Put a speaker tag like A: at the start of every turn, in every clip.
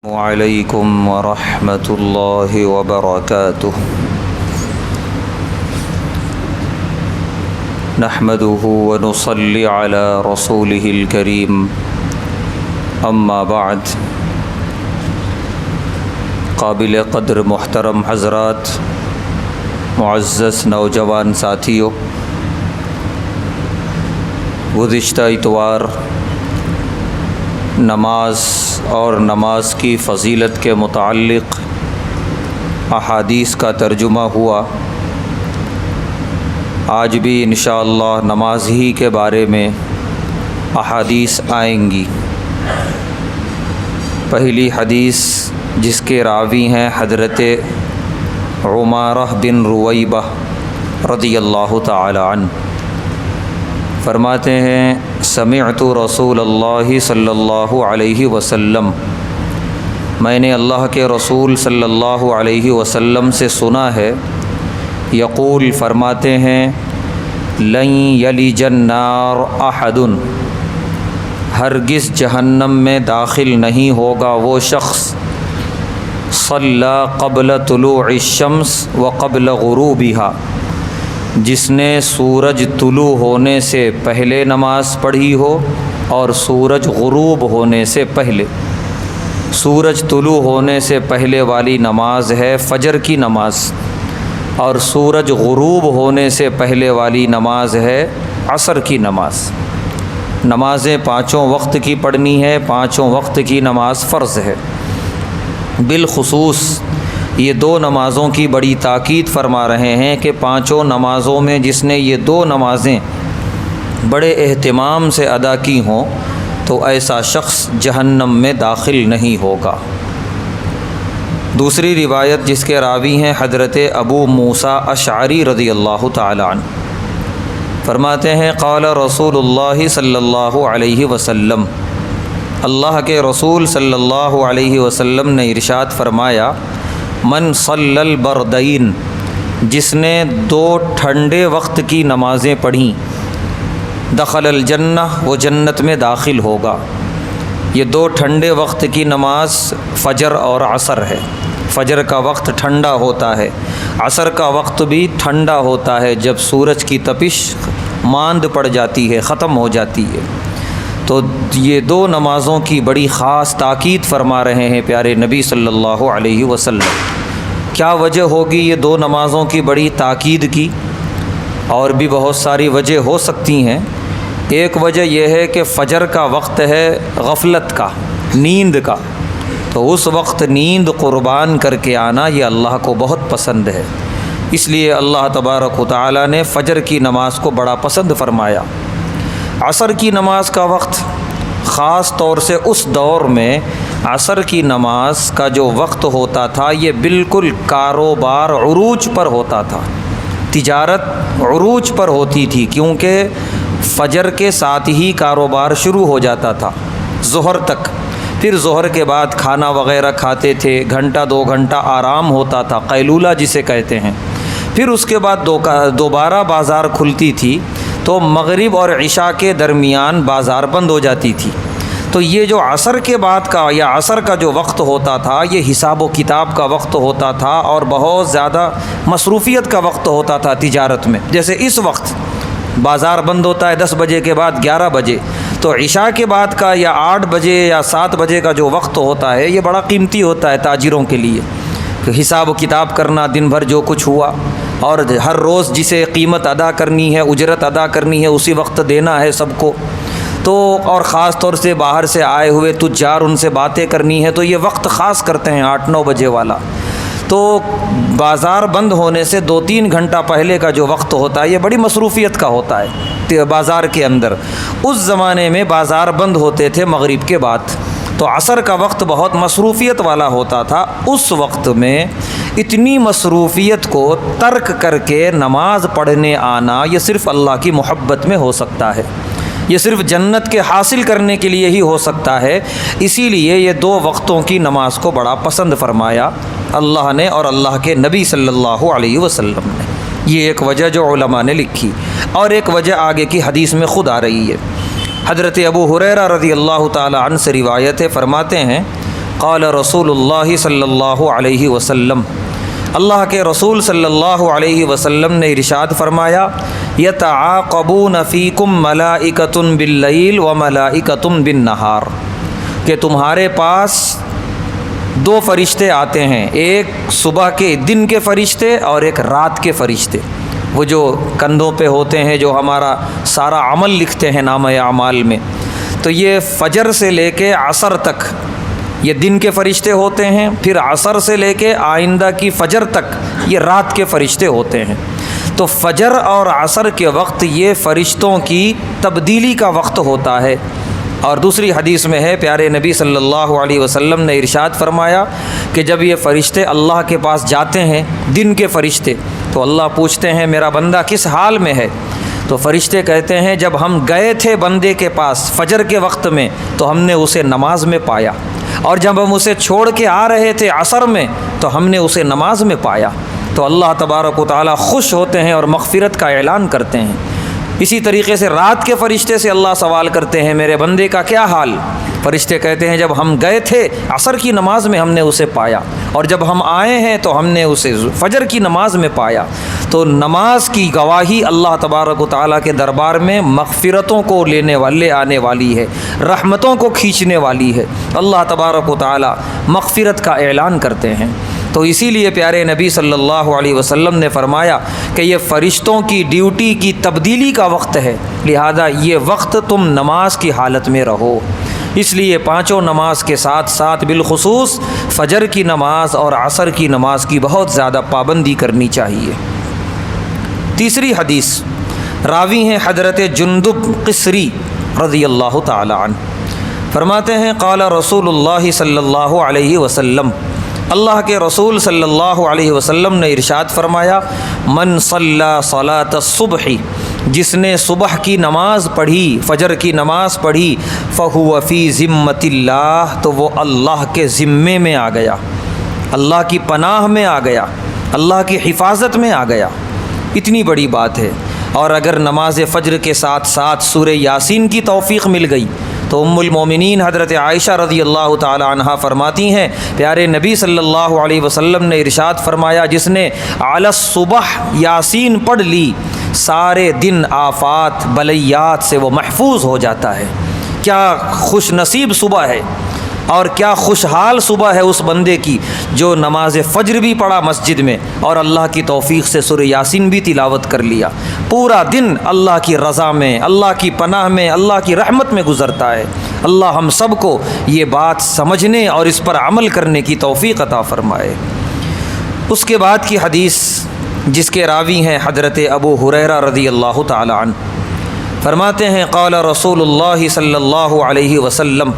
A: وعلیکم ورحمۃ اللہ وبرکاتہ نحمده ونصلی علی رسولہ الکریم اما بعد قابل قدر محترم حضرات، معزز نوجوان ساتھیوں، گزشتہ اتوار نماز اور نماز کی فضیلت کے متعلق احادیث کا ترجمہ ہوا۔ آج بھی انشاءاللہ نماز ہی کے بارے میں احادیث آئیں گی۔ پہلی حدیث جس کے راوی ہیں حضرت عمارہ بن رویبہ رضی اللہ تعالی عنہ، فرماتے ہیں سمعت رسول اللہ صلی اللہ علیہ وسلم، میں نے اللہ کے رسول صلی اللہ علیہ وسلم سے سنا ہے، یقول فرماتے ہیں لن یلج النار احد، ہرگز جہنم میں داخل نہیں ہوگا وہ شخص صلی قبل طلوع الشمس وقبل غروبها، جس نے سورج طلوع ہونے سے پہلے نماز پڑھی ہو اور سورج غروب ہونے سے پہلے۔ سورج طلوع ہونے سے پہلے والی نماز ہے فجر کی نماز، اور سورج غروب ہونے سے پہلے والی نماز ہے عصر کی نماز۔ نمازیں پانچوں وقت کی پڑھنی ہے، پانچوں وقت کی نماز فرض ہے۔ بالخصوص یہ دو نمازوں کی بڑی تاکید فرما رہے ہیں کہ پانچوں نمازوں میں جس نے یہ دو نمازیں بڑے اہتمام سے ادا کی ہوں تو ایسا شخص جہنم میں داخل نہیں ہوگا۔ دوسری روایت جس کے راوی ہیں حضرت ابو موسیٰ اشعری رضی اللہ تعالی عنہ، فرماتے ہیں قال رسول اللہ صلی اللہ علیہ وسلم، اللہ کے رسول صلی اللہ علیہ وسلم نے ارشاد فرمایا من صلی البردین، جس نے دو ٹھنڈے وقت کی نمازیں پڑھیں، دخل الجنہ، وہ جنت میں داخل ہوگا۔ یہ دو ٹھنڈے وقت کی نماز فجر اور عصر ہے۔ فجر کا وقت ٹھنڈا ہوتا ہے، عصر کا وقت بھی ٹھنڈا ہوتا ہے جب سورج کی تپش ماند پڑ جاتی ہے، ختم ہو جاتی ہے۔ تو یہ دو نمازوں کی بڑی خاص تاکید فرما رہے ہیں پیارے نبی صلی اللہ علیہ وسلم۔ کیا وجہ ہوگی یہ دو نمازوں کی بڑی تاکید کی؟ اور بھی بہت ساری وجہ ہو سکتی ہیں۔ ایک وجہ یہ ہے کہ فجر کا وقت ہے غفلت کا، نیند کا، تو اس وقت نیند قربان کر کے آنا یہ اللہ کو بہت پسند ہے، اس لیے اللہ تبارک و تعالیٰ نے فجر کی نماز کو بڑا پسند فرمایا۔ عصر کی نماز کا وقت، خاص طور سے اس دور میں عصر کی نماز کا جو وقت ہوتا تھا یہ بالکل کاروبار عروج پر ہوتا تھا، تجارت عروج پر ہوتی تھی، کیونکہ فجر کے ساتھ ہی کاروبار شروع ہو جاتا تھا ظہر تک۔ پھر ظہر کے بعد کھانا وغیرہ کھاتے تھے، گھنٹہ دو گھنٹہ آرام ہوتا تھا، قیلولہ جسے کہتے ہیں۔ پھر اس کے بعد دوبارہ بازار کھلتی تھی، تو مغرب اور عشاء کے درمیان بازار بند ہو جاتی تھی۔ تو یہ جو عصر کے بعد کا یا عصر کا جو وقت ہوتا تھا یہ حساب و کتاب کا وقت ہوتا تھا اور بہت زیادہ مصروفیت کا وقت ہوتا تھا تجارت میں۔ جیسے اس وقت بازار بند ہوتا ہے 10 بجے کے بعد 11 بجے، تو عشاء کے بعد کا یا 8 بجے یا 7 بجے کا جو وقت ہوتا ہے یہ بڑا قیمتی ہوتا ہے تاجروں کے لیے، کہ حساب و کتاب کرنا دن بھر جو کچھ ہوا، اور ہر روز جسے قیمت ادا کرنی ہے، اجرت ادا کرنی ہے، اسی وقت دینا ہے سب کو۔ تو اور خاص طور سے باہر سے آئے ہوئے تجار، ان سے باتیں کرنی ہے، تو یہ وقت خاص کرتے ہیں 8-9 بجے والا۔ تو بازار بند ہونے سے 2-3 گھنٹہ پہلے کا جو وقت ہوتا ہے یہ بڑی مصروفیت کا ہوتا ہے بازار کے اندر۔ اس زمانے میں بازار بند ہوتے تھے مغرب کے بعد، تو عصر کا وقت بہت مصروفیت والا ہوتا تھا۔ اس وقت میں اتنی مصروفیت کو ترک کر کے نماز پڑھنے آنا یہ صرف اللہ کی محبت میں ہو سکتا ہے، یہ صرف جنت کے حاصل کرنے کے لیے ہی ہو سکتا ہے۔ اسی لیے یہ دو وقتوں کی نماز کو بڑا پسند فرمایا اللہ نے اور اللہ کے نبی صلی اللہ علیہ وسلم نے۔ یہ ایک وجہ جو علماء نے لکھی، اور ایک وجہ آگے کی حدیث میں خود آ رہی ہے۔ حضرت ابو ہریرہ رضی اللہ تعالی عنہ سے روایت ہے، فرماتے ہیں قال رسول اللہ صلی اللہ علیہ وسلم، اللہ کے رسول صلی اللہ علیہ وسلم نے ارشاد فرمایا، یتعاقبون فیکم ملائکۃ باللیل وملائکۃ بالنہار، کہ تمہارے پاس دو فرشتے آتے ہیں، ایک صبح کے دن کے فرشتے اور ایک رات کے فرشتے، وہ جو کندھوں پہ ہوتے ہیں، جو ہمارا سارا عمل لکھتے ہیں نامہ اعمال میں۔ تو یہ فجر سے لے کے عصر تک یہ دن کے فرشتے ہوتے ہیں، پھر عصر سے لے کے آئندہ کی فجر تک یہ رات کے فرشتے ہوتے ہیں۔ تو فجر اور عصر کے وقت یہ فرشتوں کی تبدیلی کا وقت ہوتا ہے۔ اور دوسری حدیث میں ہے، پیارے نبی صلی اللہ علیہ وسلم نے ارشاد فرمایا کہ جب یہ فرشتے اللہ کے پاس جاتے ہیں، دن کے فرشتے، تو اللہ پوچھتے ہیں میرا بندہ کس حال میں ہے؟ تو فرشتے کہتے ہیں جب ہم گئے تھے بندے کے پاس فجر کے وقت میں تو ہم نے اسے نماز میں پایا، اور جب ہم اسے چھوڑ کے آ رہے تھے عصر میں تو ہم نے اسے نماز میں پایا۔ تو اللہ تبارک و تعالیٰ خوش ہوتے ہیں اور مغفرت کا اعلان کرتے ہیں۔ اسی طریقے سے رات کے فرشتے سے اللہ سوال کرتے ہیں میرے بندے کا کیا حال؟ فرشتے کہتے ہیں جب ہم گئے تھے عصر کی نماز میں ہم نے اسے پایا، اور جب ہم آئے ہیں تو ہم نے اسے فجر کی نماز میں پایا۔ تو نماز کی گواہی اللہ تبارک و تعالیٰ کے دربار میں مغفرتوں کو لے آنے والی ہے، رحمتوں کو کھینچنے والی ہے۔ اللہ تبارک و تعالیٰ مغفرت کا اعلان کرتے ہیں۔ تو اسی لیے پیارے نبی صلی اللہ علیہ وسلم نے فرمایا کہ یہ فرشتوں کی ڈیوٹی کی تبدیلی کا وقت ہے، لہذا یہ وقت تم نماز کی حالت میں رہو۔ اس لیے پانچوں نماز کے ساتھ ساتھ بالخصوص فجر کی نماز اور عصر کی نماز کی بہت زیادہ پابندی کرنی چاہیے۔ تیسری حدیث، راوی ہیں حضرت جندب قصری رضی اللہ تعالی عنہ، فرماتے ہیں قال رسول اللہ صلی اللہ علیہ وسلم، اللہ کے رسول صلی اللہ علیہ وسلم نے ارشاد فرمایا، من صلی صلاۃ الصبح، جس نے صبح کی نماز پڑھی، فجر کی نماز پڑھی، فہو فی ذمۃ اللہ، تو وہ اللہ کے ذمے میں آ گیا، اللہ کی پناہ میں آ گیا، اللہ کی حفاظت میں آ گیا۔ اتنی بڑی بات ہے۔ اور اگر نماز فجر کے ساتھ ساتھ سورہ یاسین کی توفیق مل گئی تو ام المومنین حضرت عائشہ رضی اللہ تعالی عنہا فرماتی ہیں پیارے نبی صلی اللہ علیہ وسلم نے ارشاد فرمایا، جس نے علی الصبح یاسین پڑھ لی سارے دن آفات بلیات سے وہ محفوظ ہو جاتا ہے۔ کیا خوش نصیب صبح ہے، اور کیا خوشحال صبح ہے اس بندے کی جو نماز فجر بھی پڑھا مسجد میں اور اللہ کی توفیق سے سورہ یاسین بھی تلاوت کر لیا، پورا دن اللہ کی رضا میں، اللہ کی پناہ میں، اللہ کی رحمت میں گزرتا ہے۔ اللہ ہم سب کو یہ بات سمجھنے اور اس پر عمل کرنے کی توفیق عطا فرمائے۔ اس کے بعد کی حدیث جس کے راوی ہیں حضرت ابو ہریرہ رضی اللہ تعالی عنہ، فرماتے ہیں قال رسول اللہ صلی اللہ علیہ وسلم،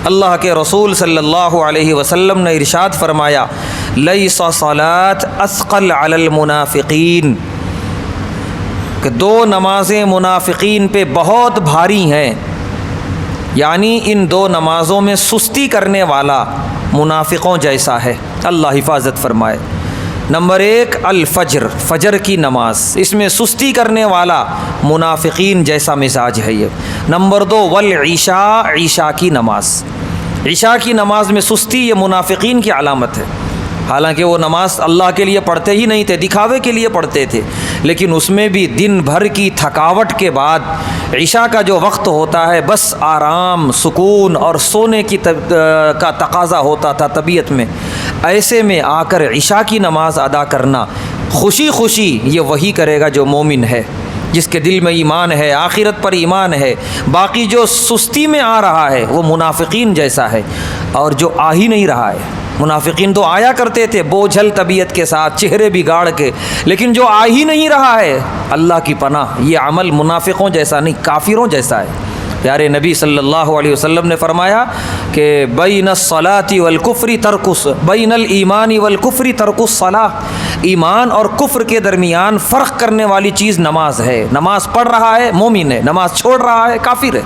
A: اللہ کے رسول صلی اللہ علیہ وسلم نے ارشاد فرمایا، لیس صلاۃ اثقل علی المنافقین، کہ دو نمازیں منافقین پہ بہت بھاری ہیں، یعنی ان دو نمازوں میں سستی کرنے والا منافقوں جیسا ہے، اللہ حفاظت فرمائے۔ نمبر ایک الفجر، فجر کی نماز، اس میں سستی کرنے والا منافقین جیسا مزاج ہے یہ۔ نمبر دو والعشاء، عشاء کی نماز، عشاء کی نماز میں سستی یہ منافقین کی علامت ہے۔ حالانکہ وہ نماز اللہ کے لیے پڑھتے ہی نہیں تھے، دکھاوے کے لیے پڑھتے تھے، لیکن اس میں بھی دن بھر کی تھکاوٹ کے بعد عشاء کا جو وقت ہوتا ہے بس آرام، سکون اور سونے کی کا تقاضا ہوتا تھا طبیعت میں، ایسے میں آ کر عشاء کی نماز ادا کرنا خوشی خوشی یہ وہی کرے گا جو مومن ہے، جس کے دل میں ایمان ہے، آخرت پر ایمان ہے۔ باقی جو سستی میں آ رہا ہے وہ منافقین جیسا ہے، اور جو آ ہی نہیں رہا ہے، منافقین تو آیا کرتے تھے بوجھل طبیعت کے ساتھ، چہرے بگاڑ کے، لیکن جو آ ہی نہیں رہا ہے، اللہ کی پناہ، یہ عمل منافقوں جیسا نہیں، کافروں جیسا ہے۔ پیارے نبی صلی اللہ علیہ وسلم نے فرمایا کہ بین الصلاۃ والکفر ترک، بین الایمان والکفر ترک الصلاۃ، ایمان اور کفر کے درمیان فرق کرنے والی چیز نماز ہے۔ نماز پڑھ رہا ہے مومن ہے، نماز چھوڑ رہا ہے کافر ہے۔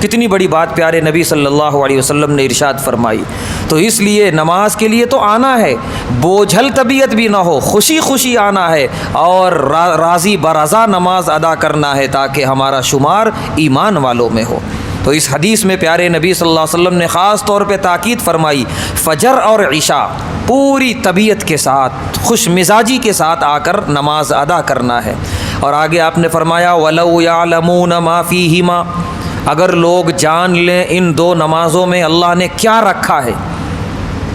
A: کتنی بڑی بات پیارے نبی صلی اللہ علیہ وسلم نے ارشاد فرمائی۔ تو اس لیے نماز کے لیے تو آنا ہے، بوجھل طبیعت بھی نہ ہو، خوشی خوشی آنا ہے اور راضی برضا نماز ادا کرنا ہے، تاکہ ہمارا شمار ایمان والوں میں ہو۔ تو اس حدیث میں پیارے نبی صلی اللہ علیہ وسلم نے خاص طور پہ تاکید فرمائی فجر اور عشاء پوری طبیعت کے ساتھ خوش مزاجی کے ساتھ آ کر نماز ادا کرنا ہے۔ اور آگے آپ نے فرمایا وَلَوْ يَعْلَمُونَ مَا فِيهِمَا، اگر لوگ جان لیں ان دو نمازوں میں اللہ نے کیا رکھا ہے،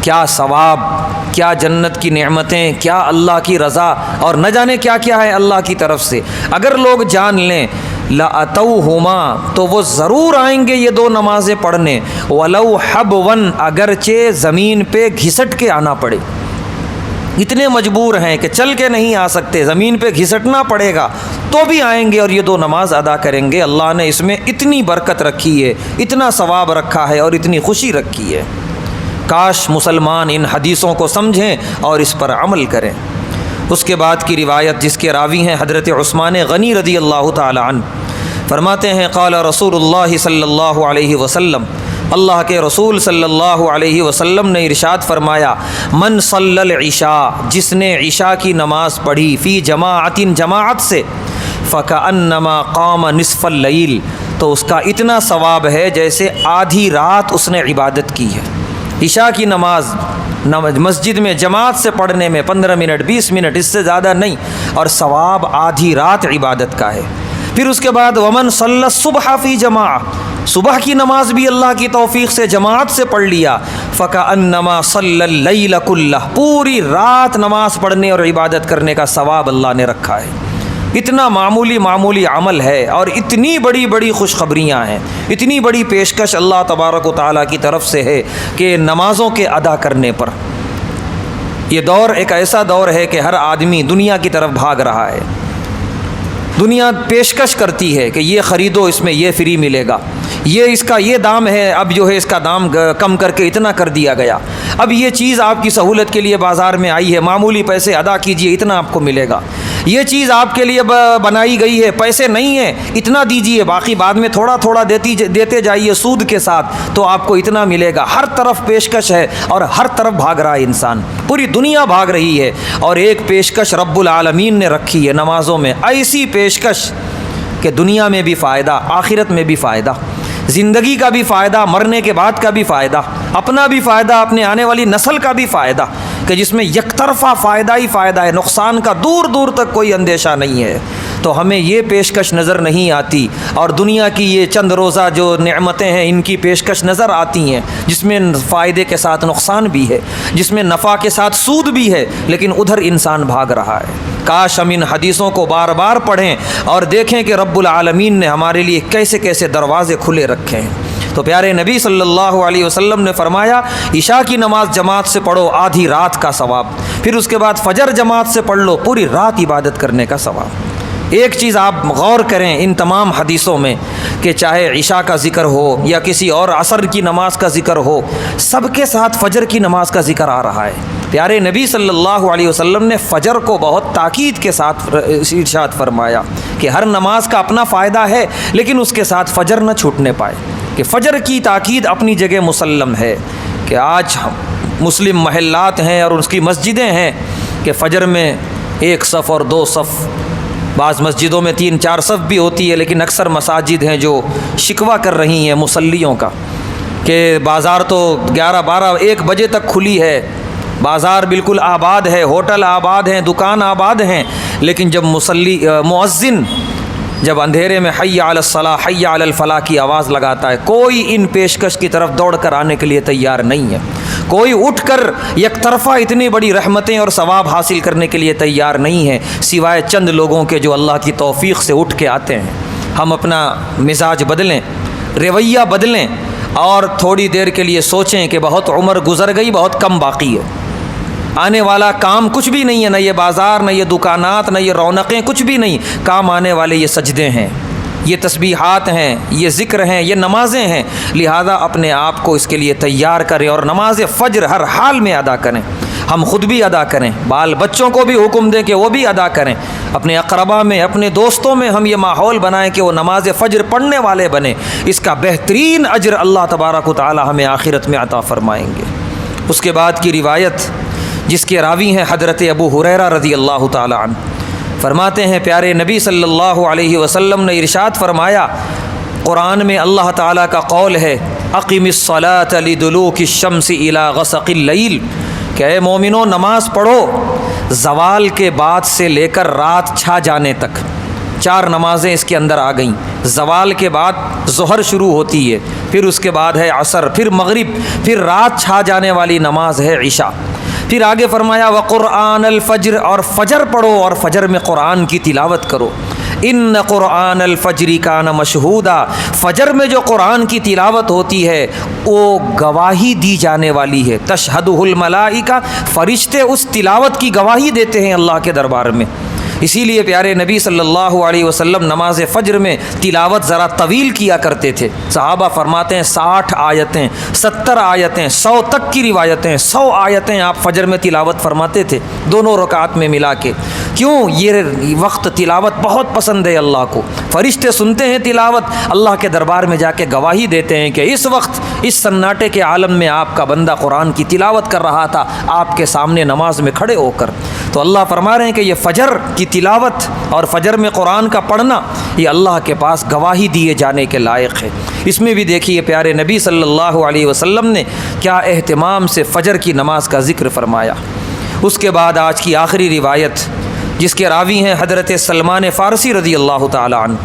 A: کیا ثواب، کیا جنت کی نعمتیں، کیا اللہ کی رضا اور نہ جانے کیا کیا ہے اللہ کی طرف سے، اگر لوگ جان لیں لَأَتَوْهُمَا تو وہ ضرور آئیں گے یہ دو نمازیں پڑھنے، وَلَوْ حَبْوًا اگرچہ زمین پہ گھسٹ کے آنا پڑے، اتنے مجبور ہیں کہ چل کے نہیں آ سکتے، زمین پہ گھسٹنا پڑے گا تو بھی آئیں گے اور یہ دو نماز ادا کریں گے۔ اللہ نے اس میں اتنی برکت رکھی ہے، اتنا ثواب رکھا ہے اور اتنی خوشی رکھی ہے، کاش مسلمان ان حدیثوں کو سمجھیں اور اس پر عمل کریں۔ اس کے بعد کی روایت جس کے راوی ہیں حضرت عثمان غنی رضی اللہ تعالی عنہ، فرماتے ہیں قال رسول اللہ صلی اللہ علیہ وسلم، اللہ کے رسول صلی اللہ علیہ وسلم نے ارشاد فرمایا من صلی العشاء، جس نے عشاء کی نماز پڑھی فی جماعت، جماعت سے، فکأنما قام نصف اللیل، تو اس کا اتنا ثواب ہے جیسے آدھی رات اس نے عبادت کی ہے۔ عشاء کی نماز مسجد میں جماعت سے پڑھنے میں 15 منٹ 20 منٹ اس سے زیادہ نہیں، اور ثواب آدھی رات عبادت کا ہے۔ پھر اس کے بعد ومن صلی الصبح فی جماعہ، صبح کی نماز بھی اللہ کی توفیق سے جماعت سے پڑھ لیا، فکأنما صلی اللیل کلہ، پوری رات نماز پڑھنے اور عبادت کرنے کا ثواب اللہ نے رکھا ہے۔ اتنا معمولی عمل ہے اور اتنی بڑی خوشخبریاں ہیں، اتنی بڑی پیشکش اللہ تبارک و تعالیٰ کی طرف سے ہے کہ نمازوں کے ادا کرنے پر۔ یہ دور ایک ایسا دور ہے کہ ہر آدمی دنیا کی طرف بھاگ رہا ہے، دنیا پیشکش کرتی ہے کہ یہ خریدو اس میں یہ فری ملے گا، یہ اس کا یہ دام ہے، اب جو ہے اس کا دام کم کر کے اتنا کر دیا گیا، اب یہ چیز آپ کی سہولت کے لیے بازار میں آئی ہے، معمولی پیسے ادا کیجئے اتنا آپ کو ملے گا، یہ چیز آپ کے لیے بنائی گئی ہے، پیسے نہیں ہیں اتنا دیجئے، باقی بعد میں تھوڑا دیتے جائیے سود کے ساتھ تو آپ کو اتنا ملے گا۔ ہر طرف پیشکش ہے اور ہر طرف بھاگ رہا ہے انسان، پوری دنیا بھاگ رہی ہے، اور ایک پیشکش رب العالمین نے رکھی ہے نمازوں میں، ایسی پیشکش کہ دنیا میں بھی فائدہ، آخرت میں بھی فائدہ، زندگی کا بھی فائدہ، مرنے کے بعد کا بھی فائدہ، اپنا بھی فائدہ، اپنے آنے والی نسل کا بھی فائدہ، کہ جس میں یک طرفہ فائدہ ہی فائدہ ہے، نقصان کا دور تک کوئی اندیشہ نہیں ہے۔ تو ہمیں یہ پیشکش نظر نہیں آتی، اور دنیا کی یہ چند روزہ جو نعمتیں ہیں ان کی پیشکش نظر آتی ہیں، جس میں فائدے کے ساتھ نقصان بھی ہے، جس میں نفع کے ساتھ سود بھی ہے، لیکن ادھر انسان بھاگ رہا ہے۔ کاش ہم ان حدیثوں کو بار بار پڑھیں اور دیکھیں کہ رب العالمین نے ہمارے لیے کیسے کیسے دروازے کھلے رکھے ہیں۔ تو پیارے نبی صلی اللہ علیہ وسلم نے فرمایا عشاء کی نماز جماعت سے پڑھو، آدھی رات کا ثواب، پھر اس کے بعد فجر جماعت سے پڑھ لو، پوری رات عبادت کرنے کا ثواب۔ ایک چیز آپ غور کریں ان تمام حدیثوں میں کہ چاہے عشاء کا ذکر ہو یا کسی اور عصر کی نماز کا ذکر ہو، سب کے ساتھ فجر کی نماز کا ذکر آ رہا ہے۔ پیارے نبی صلی اللہ علیہ وسلم نے فجر کو بہت تاکید کے ساتھ ارشاد فرمایا کہ ہر نماز کا اپنا فائدہ ہے، لیکن اس کے ساتھ فجر نہ چھوٹنے پائے، کہ فجر کی تاکید اپنی جگہ مسلم ہے، کہ آج مسلم محلات ہیں اور اس کی مسجدیں ہیں کہ فجر میں 1 صف اور 2 صف، بعض مسجدوں میں 3-4 صف بھی ہوتی ہے، لیکن اکثر مساجد ہیں جو شکوہ کر رہی ہیں مصلیوں کا کہ بازار تو 11-12-1 بجے تک کھلی ہے، بازار بالکل آباد ہے، ہوٹل آباد ہیں، دکان آباد ہیں، لیکن جب مؤذن جب اندھیرے میں حی علی الصلاح حی علی الفلاح کی آواز لگاتا ہے، کوئی ان پیشکش کی طرف دوڑ کر آنے کے لیے تیار نہیں ہے، کوئی اٹھ کر یک طرفہ اتنی بڑی رحمتیں اور ثواب حاصل کرنے کے لیے تیار نہیں ہے، سوائے چند لوگوں کے جو اللہ کی توفیق سے اٹھ کے آتے ہیں۔ ہم اپنا مزاج بدلیں، رویہ بدلیں، اور تھوڑی دیر کے لیے سوچیں کہ بہت عمر گزر گئی، بہت کم باقی ہے، آنے والا کام کچھ بھی نہیں ہے، نہ یہ بازار، نہ یہ دکانات، نہ یہ رونقیں، کچھ بھی نہیں، کام آنے والے یہ سجدے ہیں، یہ تسبیحات ہیں، یہ ذکر ہیں، یہ نمازیں ہیں، لہذا اپنے آپ کو اس کے لیے تیار کریں اور نماز فجر ہر حال میں ادا کریں، ہم خود بھی ادا کریں، بال بچوں کو بھی حکم دیں کہ وہ بھی ادا کریں، اپنے اقربا میں، اپنے دوستوں میں ہم یہ ماحول بنائیں کہ وہ نماز فجر پڑھنے والے بنیں، اس کا بہترین اجر اللہ تبارک و تعالی ہمیں آخرت میں عطا فرمائیں گے۔ اس کے بعد کی روایت جس کے راوی ہیں حضرت ابو ہریرہ رضی اللہ تعالی عنہ، فرماتے ہیں پیارے نبی صلی اللہ علیہ وسلم نے ارشاد فرمایا قرآن میں اللہ تعالیٰ کا قول ہے اقم الصلاۃ لدلوک الشمس الی غسق اللیل کہ اے مومنو نماز پڑھو زوال کے بعد سے لے کر رات چھا جانے تک. 4 نمازیں اس کے اندر آ گئیں. زوال کے بعد ظہر شروع ہوتی ہے، پھر اس کے بعد ہے عصر، پھر مغرب، پھر رات چھا جانے والی نماز ہے عشاء. پھر آگے فرمایا وقرآن الفجر، اور فجر پڑھو اور فجر میں قرآن کی تلاوت کرو. ان قرآن الفجر کان مشہودا، فجر میں جو قرآن کی تلاوت ہوتی ہے وہ گواہی دی جانے والی ہے. تشہدہ الملائکہ، فرشتے اس تلاوت کی گواہی دیتے ہیں اللہ کے دربار میں. اسی لیے پیارے نبی صلی اللہ علیہ وسلم نماز فجر میں تلاوت ذرا طویل کیا کرتے تھے. صحابہ فرماتے ہیں 60 آیتیں، 70 آیتیں، 100 تک کی روایتیں، 100 آیتیں آپ فجر میں تلاوت فرماتے تھے دونوں رکعات میں ملا کے. کیوں؟ یہ وقت تلاوت بہت پسند ہے اللہ کو. فرشتے سنتے ہیں تلاوت، اللہ کے دربار میں جا کے گواہی دیتے ہیں کہ اس وقت اس سناٹے کے عالم میں آپ کا بندہ قرآن کی تلاوت کر رہا تھا آپ کے سامنے نماز میں کھڑے ہو کر. تو اللہ فرما رہے ہیں کہ یہ فجر کی تلاوت اور فجر میں قرآن کا پڑھنا یہ اللہ کے پاس گواہی دیے جانے کے لائق ہے. اس میں بھی دیکھیے پیارے نبی صلی اللہ علیہ وسلم نے کیا اہتمام سے فجر کی نماز کا ذکر فرمایا. اس کے بعد آج کی آخری روایت جس کے راوی ہیں حضرت سلمان فارسی رضی اللہ تعالی عنہ،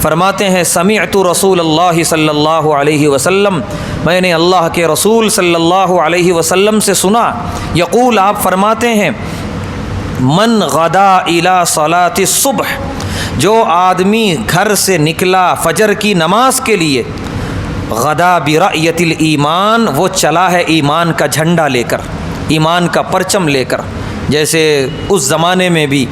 A: فرماتے ہیں سمعت رسول اللہ صلی اللہ علیہ وسلم، میں نے اللہ کے رسول صلی اللہ علیہ وسلم سے سنا، یقول آپ فرماتے ہیں من غدا الی صلاۃ الصبح، جو آدمی گھر سے نکلا فجر کی نماز کے لیے، غدا برأیت الایمان، وہ چلا ہے ایمان کا جھنڈا لے کر، ایمان کا پرچم لے کر. جیسے اس زمانے میں بھی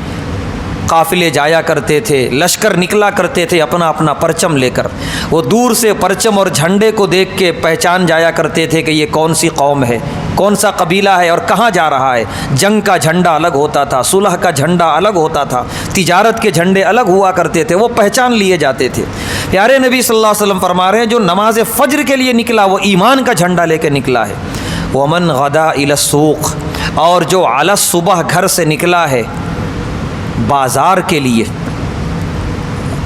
A: قافلے جایا کرتے تھے، لشکر نکلا کرتے تھے اپنا اپنا پرچم لے کر. وہ دور سے پرچم اور جھنڈے کو دیکھ کے پہچان جایا کرتے تھے کہ یہ کون سی قوم ہے، کون سا قبیلہ ہے اور کہاں جا رہا ہے. جنگ کا جھنڈا الگ ہوتا تھا، صلح کا جھنڈا الگ ہوتا تھا، تجارت کے جھنڈے الگ ہوا کرتے تھے، وہ پہچان لیے جاتے تھے. پیارے نبی صلی اللہ علیہ وسلم فرما رہے ہیں جو نماز فجر کے لیے نکلا وہ ایمان کا جھنڈا لے کے نکلا ہے. ومن غدا الی السوق، اور جو علی الصبح گھر سے نکلا ہے بازار کے لیے،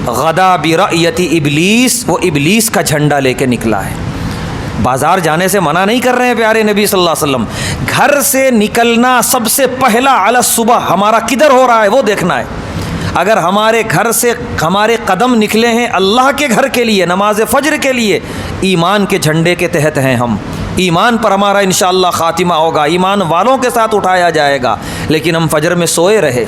A: غدا برأیت ابلیس، وہ ابلیس کا جھنڈا لے کے نکلا ہے. بازار جانے سے منع نہیں کر رہے ہیں پیارے نبی صلی اللہ علیہ وسلم، گھر سے نکلنا سب سے پہلا علی الصبح ہمارا کدھر ہو رہا ہے وہ دیکھنا ہے. اگر ہمارے گھر سے ہمارے قدم نکلے ہیں اللہ کے گھر کے لیے، نماز فجر کے لیے، ایمان کے جھنڈے کے تحت ہیں ہم، ایمان پر ہمارا انشاءاللہ خاتمہ ہوگا، ایمان والوں کے ساتھ اٹھایا جائے گا. لیکن ہم فجر میں سوئے رہے،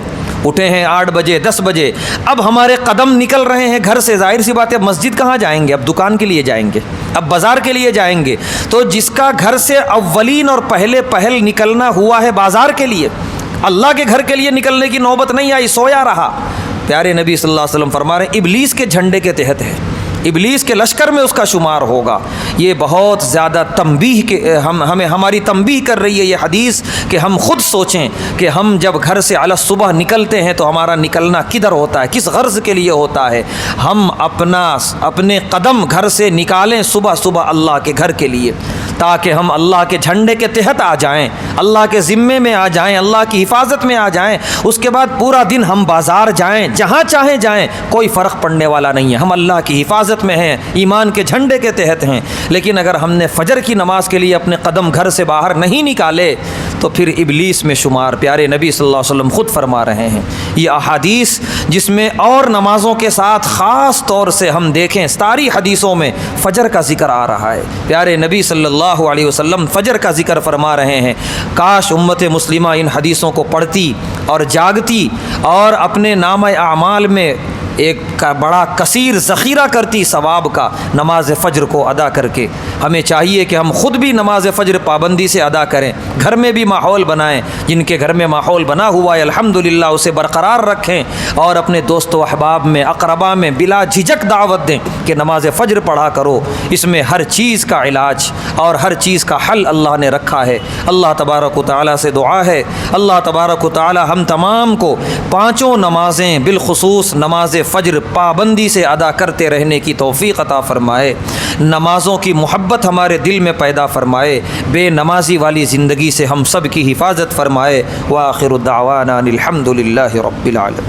A: اٹھے ہیں 8 بجے 10 بجے، اب ہمارے قدم نکل رہے ہیں گھر سے، ظاہر سی بات ہے اب مسجد کہاں جائیں گے، اب دکان کے لیے جائیں گے، اب بازار کے لیے جائیں گے. تو جس کا گھر سے اولین اور پہل نکلنا ہوا ہے بازار کے لیے، اللہ کے گھر کے لیے نکلنے کی نوبت نہیں آئی، سویا رہا. پیارے نبی صلی اللہ علیہ وسلم فرما رہے ہیں ابلیس کے جھنڈے کے تحت ہے، ابلیس کے لشکر میں اس کا شمار ہوگا. یہ بہت زیادہ تنبیہ کے ہمیں ہماری تنبیہ کر رہی ہے یہ حدیث کہ ہم خود سوچیں کہ ہم جب گھر سے علی صبح نکلتے ہیں تو ہمارا نکلنا کدھر ہوتا ہے، کس غرض کے لیے ہوتا ہے. ہم اپنے قدم گھر سے نکالیں صبح صبح اللہ کے گھر کے لیے، تاکہ ہم اللہ کے جھنڈے کے تحت آ جائیں، اللہ کے ذمے میں آ جائیں، اللہ کی حفاظت میں آ جائیں. اس کے بعد پورا دن ہم بازار جائیں، جہاں چاہیں جائیں، کوئی فرق پڑنے والا نہیں ہے، ہم اللہ کی حفاظت میں ہیں، ایمان کے جھنڈے کے تحت ہیں. لیکن اگر ہم نے فجر کی نماز کے لیے اپنے قدم گھر سے باہر نہیں نکالے تو پھر ابلیس میں شمار. پیارے نبی صلی اللہ علیہ وسلم خود فرما رہے ہیں یہ احادیث جس میں اور نمازوں کے ساتھ خاص طور سے ہم دیکھیں ساری حدیثوں میں فجر کا ذکر آ رہا ہے. پیارے نبی صلی اللہ علیہ وسلم فجر کا ذکر فرما رہے ہیں. کاش امت مسلمہ ان حدیثوں کو پڑھتی اور جاگتی اور اپنے نامہ اعمال میں ایک بڑا کثیر ذخیرہ کرتی ثواب کا نماز فجر کو ادا کر کے. ہمیں چاہیے کہ ہم خود بھی نماز فجر پابندی سے ادا کریں، گھر میں بھی ماحول بنائیں، جن کے گھر میں ماحول بنا ہوا ہے الحمدللہ اسے برقرار رکھیں، اور اپنے دوست و احباب میں اقربا میں بلا جھجک دعوت دیں کہ نماز فجر پڑھا کرو. اس میں ہر چیز کا علاج اور ہر چیز کا حل اللہ نے رکھا ہے. اللہ تبارک و تعالیٰ سے دعا ہے اللہ تبارک و تعالیٰ ہم تمام کو 5 نمازیں بالخصوص نماز فجر پابندی سے ادا کرتے رہنے کی توفیق عطا فرمائے. نمازوں کی محبت ہمارے دل میں پیدا فرمائے. بے نمازی والی زندگی سے ہم سب کی حفاظت فرمائے. وآخر دعوانا الحمد للہ رب العالمین.